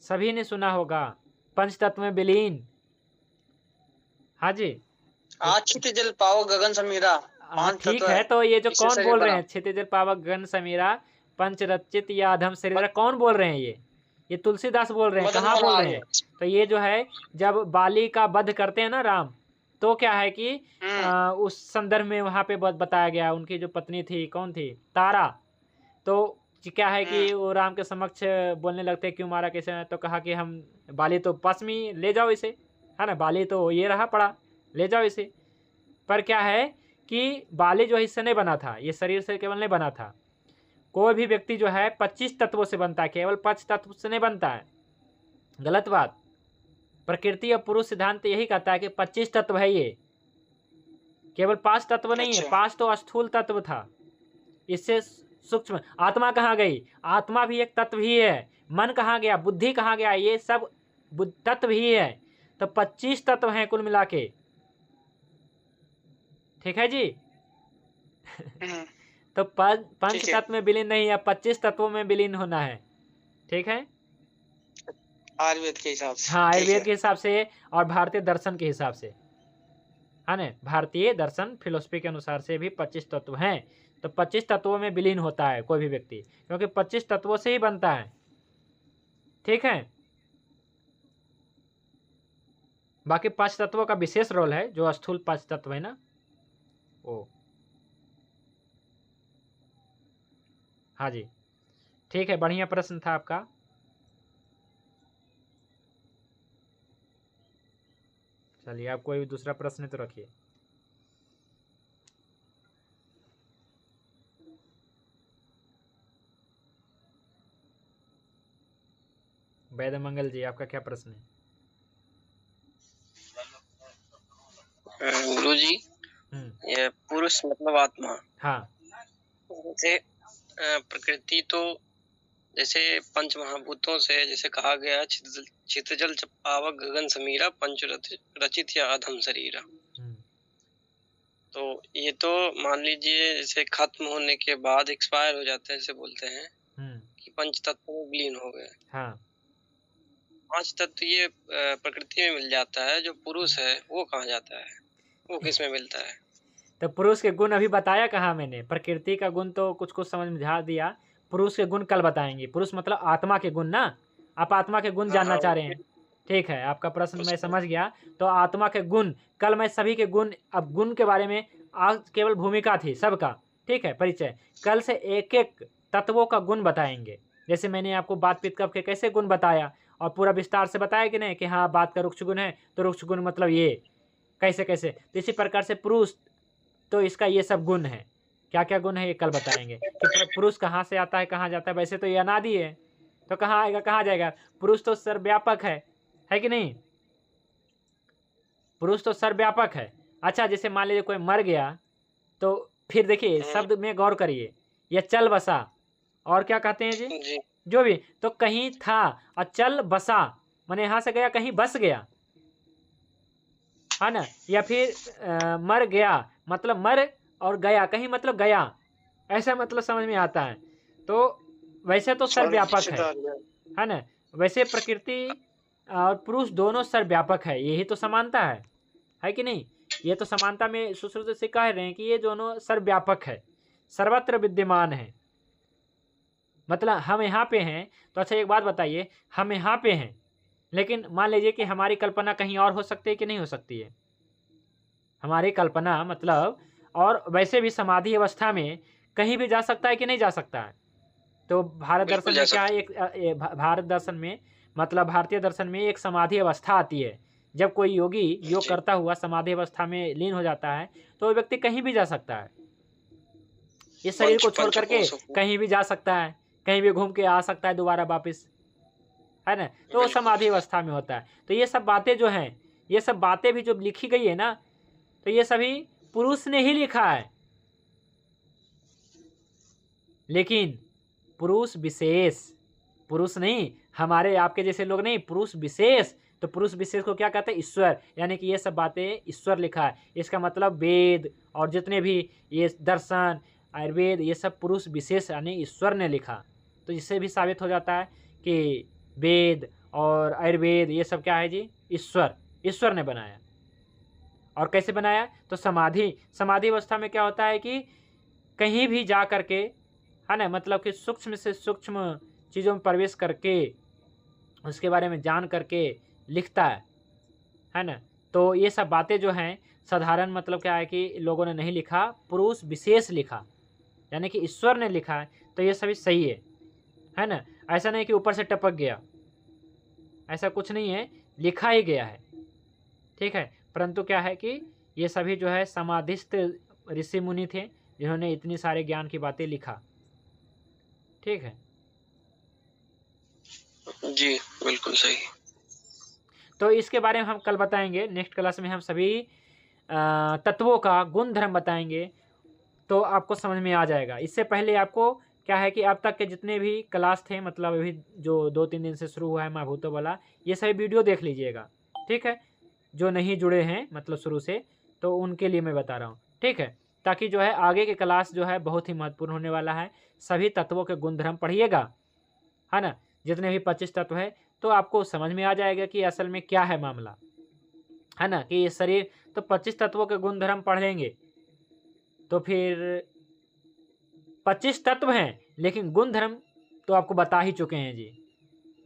सभी ने सुना होगा, पंच तत्व में विलीन। हाँ जी, क्षित जल पावक गगन समीरा, हाँ ठीक है। तो ये जो कौन बोल रहे हैं, क्षितिज पावक गगन समीरा पंच रचित या अधम शरीर, कौन बोल रहे हैं? ये तुलसीदास बोल रहे हैं। कहाँ बोल रहे हैं? तो ये जो है जब बाली का वध करते हैं ना राम, तो क्या है कि उस संदर्भ में वहां पे बताया गया, उनकी जो पत्नी थी, कौन थी? तारा। तो क्या है कि वो राम के समक्ष बोलने लगते, क्यों मारा, कैसे? तो कहा कि हम बाली तो पास में ले जाओ इसे, है ना, बाली तो ये रहा पड़ा, ले जाओ इसे। पर क्या है कि बाली जो हिस्सा नहीं बना था, ये शरीर से केवल नहीं बना था। कोई भी व्यक्ति जो है 25 तत्वों से बनता है, केवल 5 तत्व से नहीं बनता है। गलत बात। प्रकृति और पुरुष सिद्धांत यही कहता है कि 25 तत्व है, ये केवल 5 तत्व नहीं है। 5 तो स्थूल तत्व था, इससे सूक्ष्म आत्मा कहाँ गई? आत्मा भी एक तत्व ही है। मन कहाँ गया? बुद्धि कहाँ गया? ये सब तत्व ही है। तो 25 तत्व हैं कुल मिला के। ठीक है जी तो पंच तत्व में विलीन नहीं है, 25 तत्वों में विलीन होना है। ठीक है, आयुर्वेद के हिसाब से। हाँ, आयुर्वेद के हिसाब से और भारतीय दर्शन के हिसाब से, है ना, भारतीय दर्शन फिलोसफी के अनुसार से भी 25 तत्व हैं। तो 25 तत्वों में विलीन होता है कोई भी व्यक्ति, क्योंकि 25 तत्वों से ही बनता है। ठीक है, बाकी 5 तत्वों का विशेष रोल है, जो स्थूल 5 तत्व है ना वो। हाँ जी, ठीक है, बढ़िया प्रश्न था आपका। चलिए, आप कोई दूसरा प्रश्न तो रखिए। वैद्य मंगल जी, आपका क्या प्रश्न है? गुरु जी, ये पुरुष मतलब आत्मा। हाँ, जैसे प्रकृति तो जैसे पंच महाभूतों से जैसे कहा गया, चितजल पावक गगन समीरा पंच रचित या अधम शरीरा। तो ये तो मान लीजिए जैसे खत्म होने के बाद एक्सपायर हो जाते हैं, जैसे बोलते हैं कि पंच तत्व में विलीन हो गए। हाँ, 5 तत्व ये प्रकृति में मिल जाता है। जो पुरुष है वो कहाँ जाता है? वो किस में मिलता है? तो पुरुष के गुण अभी बताया कहाँ मैंने, प्रकृति का गुण तो कुछ कुछ समझा दिया, पुरुष के गुण कल बताएंगे। पुरुष मतलब आत्मा के गुण ना, आप आत्मा के गुण हाँ जानना हाँ, चाह रहे हैं। ठीक है, आपका प्रश्न मैं उसमें समझ गया। तो आत्मा के गुण कल मैं सभी के गुण, अब गुण के बारे में आज केवल भूमिका थी सबका, ठीक है, परिचय। कल से एक एक तत्वों का गुण बताएंगे। जैसे मैंने आपको बात पित्त कफ के कैसे गुण बताया और पूरा विस्तार से बताया कि नहीं, कि हाँ बात का रुक्ष गुण है तो रुक्ष गुण मतलब ये कैसे कैसे। तो इसी प्रकार से पुरुष, तो इसका ये सब गुण है, क्या क्या गुण है ये कल बताएंगे कि पुरुष कहाँ से आता है कहाँ जाता है। वैसे तो ये अनादि है, तो कहाँ आएगा कहाँ जाएगा। पुरुष तो सर्वव्यापक है कि नहीं, पुरुष तो सर्वव्यापक है। अच्छा, जैसे मान लीजिए कोई मर गया, तो फिर देखिए शब्द में गौर करिए, यह चल बसा, और क्या कहते हैं जी, जी जो भी, तो कहीं था और चल बसा माने यहाँ से गया कहीं बस गया, है ना। या फिर मर गया मतलब मर, और गया कहीं मतलब गया, ऐसा मतलब समझ में आता है। तो वैसे तो सर्वव्यापक है ना। वैसे प्रकृति और पुरुष दोनों सर्वव्यापक है, यही तो समानता है कि नहीं। ये तो समानता में सुश्रुत से कह रहे हैं कि ये दोनों सर्वव्यापक है, सर्वत्र विद्यमान है। मतलब हम यहाँ पे हैं, तो अच्छा एक बात बताइए, हम यहाँ पे हैं लेकिन मान लीजिए कि हमारी कल्पना कहीं और हो सकती है कि नहीं हो सकती है। हमारी कल्पना मतलब, और वैसे भी समाधि अवस्था में कहीं भी जा सकता है कि नहीं जा सकता है। तो भारत बिल्कुल दर्शन जा में क्या है, सकता एक भारत दर्शन में मतलब भारतीय दर्शन में एक समाधि अवस्था आती है। जब कोई योगी योग जी। करता हुआ समाधि अवस्था में लीन हो जाता है, तो वो व्यक्ति कहीं भी जा सकता है, इस शरीर को छोड़ करके कहीं भी जा सकता है, कहीं भी घूम के आ सकता है दोबारा वापिस, है ना। तो वो बिल्कुल। समाधि अवस्था में होता है। तो ये सब बातें जो हैं, ये सब बातें भी जो लिखी गई है ना, तो ये सभी पुरुष ने ही लिखा है। लेकिन पुरुष विशेष, पुरुष नहीं, हमारे आपके जैसे लोग नहीं, पुरुष विशेष। तो पुरुष विशेष को क्या कहते हैं, ईश्वर। यानी कि ये सब बातें ईश्वर लिखा है। इसका मतलब वेद और जितने भी ये दर्शन आयुर्वेद, ये सब पुरुष विशेष यानी ईश्वर ने लिखा। तो इससे भी साबित हो जाता है कि वेद और आयुर्वेद ये सब क्या है जी, ईश्वर ने बनाया। और कैसे बनाया, तो समाधि अवस्था में क्या होता है कि कहीं भी जा करके, है ना, मतलब कि सूक्ष्म से सूक्ष्म चीज़ों में प्रवेश करके उसके बारे में जान करके लिखता है ना। तो ये सब बातें जो हैं साधारण मतलब क्या है कि लोगों ने नहीं लिखा, पुरुष विशेष लिखा, यानी कि ईश्वर ने लिखा है। तो ये सभी सही है ना। ऐसा नहीं कि ऊपर से टपक गया, ऐसा कुछ नहीं है, लिखा ही गया है, ठीक है। परंतु क्या है कि ये सभी जो है समाधिस्थ ऋषि मुनि थे जिन्होंने इतनी सारे ज्ञान की बातें लिखा, ठीक है जी बिल्कुल सही। तो इसके बारे में हम कल बताएंगे, नेक्स्ट क्लास में हम सभी तत्वों का गुण धर्म बताएंगे, तो आपको समझ में आ जाएगा। इससे पहले आपको क्या है कि अब तक के जितने भी क्लास थे, मतलब अभी जो 2-3 दिन से शुरू हुआ है महाभूतों वाला, ये सभी वीडियो देख लीजिएगा, ठीक है। जो नहीं जुड़े हैं मतलब शुरू से, तो उनके लिए मैं बता रहा हूँ, ठीक है। ताकि जो है आगे के क्लास जो है बहुत ही महत्वपूर्ण होने वाला है। सभी तत्वों के गुण धर्म पढ़िएगा, है ना। जितने भी 25 तत्व है, तो आपको समझ में आ जाएगा कि असल में क्या है मामला, है ना। कि ये शरीर, तो 25 तत्वों के गुण धर्म पढ़ लेंगे तो फिर 25 तत्व हैं, लेकिन गुण धर्म तो आपको बता ही चुके हैं जी।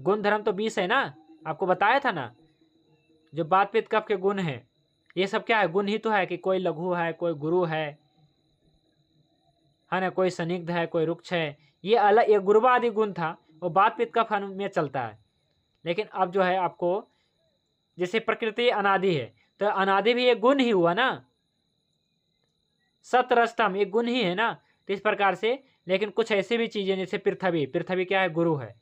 गुण धर्म तो 20 है ना, आपको बताया था ना। जो बात पित्त कफ के गुण है, ये सब क्या है, गुण ही तो है कि कोई लघु है, कोई गुरु है ना, कोई संदिग्ध है, कोई रुक्ष है। ये अलग, ये गुरुवा आदि गुण था, वो बात पित्त कफ में चलता है। लेकिन अब जो है आपको, जैसे प्रकृति अनादि है, तो अनादि भी एक गुण ही हुआ ना, सतरस्तम एक गुण ही है ना। तो इस प्रकार से, लेकिन कुछ ऐसी भी चीजें जैसे पृथ्वी क्या है, गुरु है।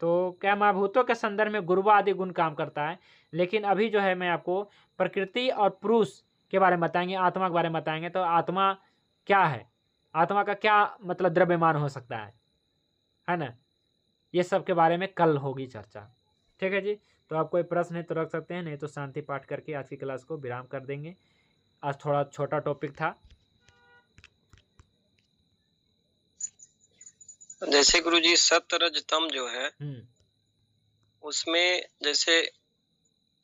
तो क्या महाभूतों के संदर्भ में गुरुवा आदि गुण काम करता है। लेकिन अभी जो है मैं आपको प्रकृति और पुरुष के बारे में बताएंगे, आत्मा के बारे में बताएंगे। तो आत्मा क्या है, आत्मा का क्या मतलब द्रव्यमान हो सकता है ना, ये सब के बारे में कल होगी चर्चा, ठीक है जी। तो आप कोई प्रश्न है तो रख सकते हैं, नहीं तो शांति पाठ करके आज की क्लास को विराम कर देंगे। आज थोड़ा छोटा टॉपिक था। जैसे गुरुजी सत्य रज तम जो है, उसमें जैसे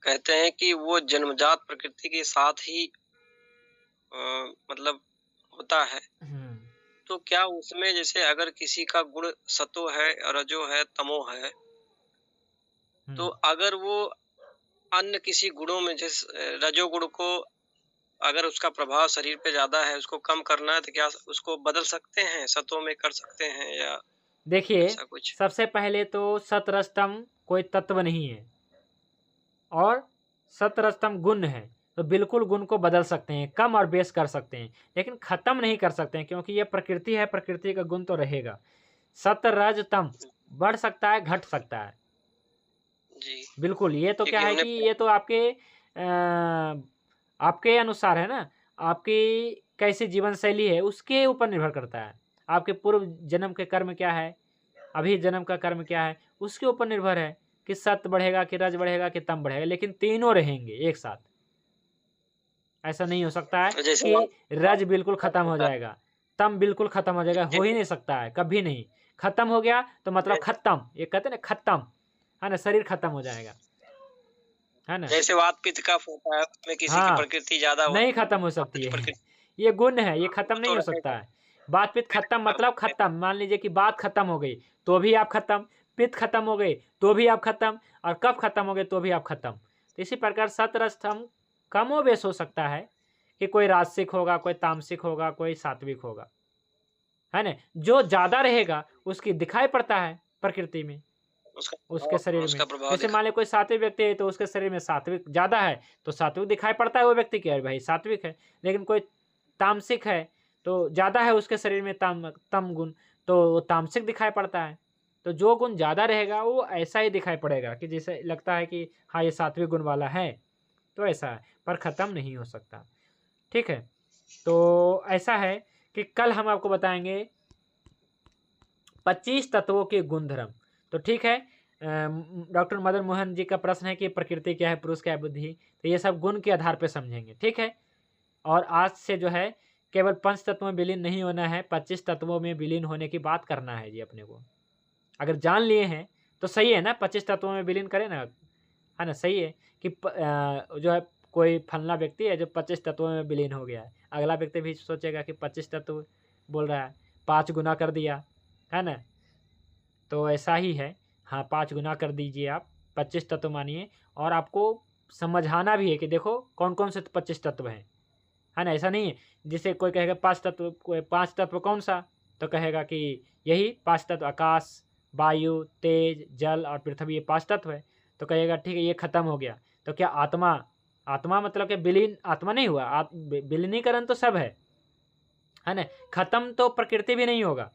कहते हैं कि वो जन्मजात प्रकृति के साथ ही मतलब होता है, तो क्या उसमें जैसे अगर किसी का गुण सतो है, रजो है, तमो है, तो अगर वो अन्य किसी गुणों में जैसे रजोगुण को अगर उसका प्रभाव शरीर पे ज्यादा है, उसको कम करना है, तो क्या उसको बदल सकते हैं, सतों में कर सकते हैं या देखिए ऐसा कुछ? सबसे पहले तो सतरजतम कोई तत्व नहीं है और सतरजतम गुण है, तो बिल्कुल गुण को बदल सकते हैं, कम और बेस कर सकते हैं, लेकिन खत्म नहीं कर सकते हैं, क्योंकि ये प्रकृति है, प्रकृति का गुण तो रहेगा। सतरजतम बढ़ सकता है, घट सकता है जी, बिल्कुल। ये तो क्या क्योंकि है कि हमने ये तो आपके अनुसार है ना, आपकी कैसी जीवन शैली है उसके ऊपर निर्भर करता है। आपके पूर्व जन्म के कर्म क्या है, अभी जन्म का कर्म क्या है, उसके ऊपर निर्भर है कि सत्य बढ़ेगा कि रज बढ़ेगा कि तम बढ़ेगा, लेकिन तीनों रहेंगे एक साथ। ऐसा नहीं हो सकता है जैसे कि रज बिल्कुल खत्म हो जाएगा, तम बिल्कुल खत्म हो जाएगा, हो ही नहीं सकता है, कभी नहीं। खत्म हो गया तो मतलब खत्म, ये कहते हैं ना खत्म, है ना, शरीर खत्म हो जाएगा, है ना। जैसे वात पित्त कफ होता है, उसमें किसी की हाँ, प्रकृति ज्यादा नहीं होती है, खत्म हो वात सकती पित्त है प्रकृति ये गुण है, ये खत्म वो नहीं तो हो सकता रहेगा। है। बात पित्त खत्म मतलब खत्म, मान लीजिए कि बात खत्म हो गई तो भी आप खत्म, पित्त खत्म हो गई तो भी आप खत्म, और कफ खत्म हो गए तो भी आप खत्म। तो इसी प्रकार सतरजतम कमोबेश हो सकता है कि कोई राजसिक होगा, कोई तामसिक होगा, कोई सात्विक होगा, है ना। जो ज्यादा रहेगा उसकी दिखाई पड़ता है प्रकृति में, उसके शरीर में। उसका प्रभाव जैसे दिखा। मान लो कोई सात्विक व्यक्ति है तो उसके शरीर में सात्विक ज्यादा है, तो सात्विक दिखाई पड़ता है वो व्यक्ति की, अरे भाई सात्विक है। लेकिन कोई तामसिक है तो ज्यादा है उसके शरीर में तम गुण, तो वो तामसिक दिखाई पड़ता है। तो जो गुण ज्यादा रहेगा वो ऐसा ही दिखाई पड़ेगा कि जैसे लगता है कि हाँ ये सात्विक गुण वाला है, तो ऐसा है, पर खत्म नहीं हो सकता। ठीक है, तो ऐसा है कि कल हम आपको बताएंगे 25 तत्वों के गुण धर्म। तो ठीक है, डॉक्टर मदन मोहन जी का प्रश्न है कि प्रकृति क्या है, पुरुष क्या है, बुद्धि, तो ये सब गुण के आधार पर समझेंगे। ठीक है, और आज से जो है केवल 5 तत्वों में विलीन नहीं होना है, 25 तत्वों में विलीन होने की बात करना है जी अपने को। अगर जान लिए हैं तो सही है ना, 25 तत्वों में विलीन करें ना, है ना, सही है कि जो है कोई फलना व्यक्ति है जो 25 तत्वों में विलीन हो गया है, अगला व्यक्ति भी सोचेगा कि 25 तत्व बोल रहा है, 5 गुना कर दिया, है ना। तो ऐसा ही है, हाँ 5 गुना कर दीजिए आप, 25 तत्व मानिए, और आपको समझाना भी है कि देखो कौन कौन से 25 तत्व हैं, है ना। ऐसा नहीं है जिसे कोई कहेगा 5 तत्व, कोई 5 तत्व कौन सा, तो कहेगा कि यही 5 तत्व, आकाश, वायु, तेज, जल और पृथ्वी, ये 5 तत्व है। तो कहेगा ठीक है ये खत्म हो गया, तो क्या आत्मा, आत्मा मतलब कि विलीन आत्मा नहीं हुआ, विलीनीकरण तो सब है ना। खत्म तो प्रकृति भी नहीं होगा।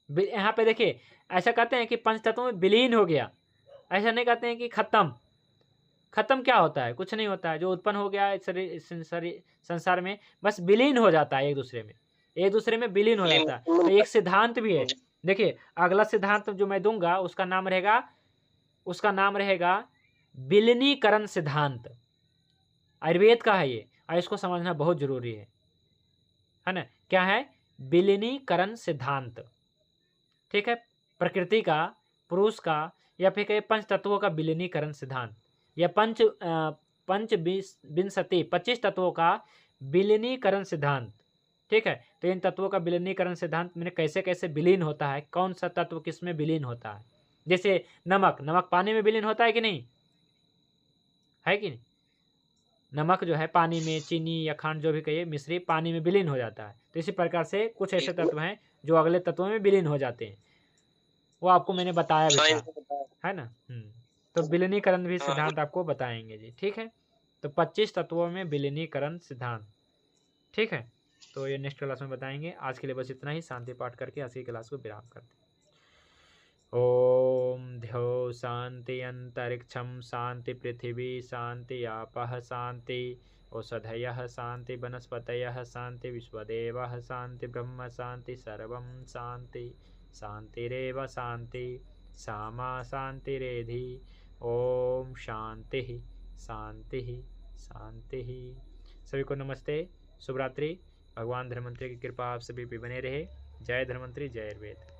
यहाँ पे देखिए ऐसा कहते हैं कि पंच तत्वों में विलीन हो गया, ऐसा नहीं कहते हैं कि खत्म। खत्म क्या होता है, कुछ नहीं होता है, जो उत्पन्न हो गया शरीर संसार में बस विलीन हो जाता है, एक दूसरे में विलीन हो जाता है। तो एक सिद्धांत भी है, देखिए अगला सिद्धांत जो मैं दूंगा उसका नाम रहेगा विलीनीकरण सिद्धांत। आयुर्वेद का है ये, और इसको समझना बहुत जरूरी है ना। क्या है, विलीनीकरण सिद्धांत। ठीक है, प्रकृति का, पुरुष का, या फिर कहे पंच तत्वों का विलीनीकरण सिद्धांत, या पंचविंशति 25 तत्वों का विलीनीकरण सिद्धांत। ठीक है, तो इन तत्वों का विलीनीकरण सिद्धांत में कैसे कैसे विलीन होता है, कौन सा तत्व किस में विलीन होता है। जैसे नमक पानी में विलीन होता है कि नहीं, है कि नहीं। नमक जो है पानी में, चीनी या खांड जो भी कहिए, मिश्री, पानी में विलीन हो जाता है। तो इसी प्रकार से कुछ ऐसे तत्व हैं जो अगले तत्वों में विलीन हो जाते हैं, वो आपको मैंने बताया भी था, है ना। तो विलीनीकरण भी सिद्धांत आपको बताएंगे जी। ठीक है, तो 25 तत्वों में विलीनीकरण सिद्धांत। ठीक है, तो ये नेक्स्ट क्लास में बताएंगे। आज के लिए बस इतना ही, शांति पाठ करके आज की क्लास को विराम करते हैं। ओम ध्यो शांति अंतरिक्षम शांति पृथिवी शांति आपः शांति औषधयः शांति वनस्पतयः शांति विश्वदेवः शांति ब्रह्म शांति सर्वं शांति शांतिरेव शांति सामा शांतिरेधि। ओम शांति शांति शांति। सभी को नमस्ते, शुभ रात्रि। भगवान धन्वंतरि की कृपा आप सभी पे बने रहे। जय धन्वंतरि, जय आयुर्वेद।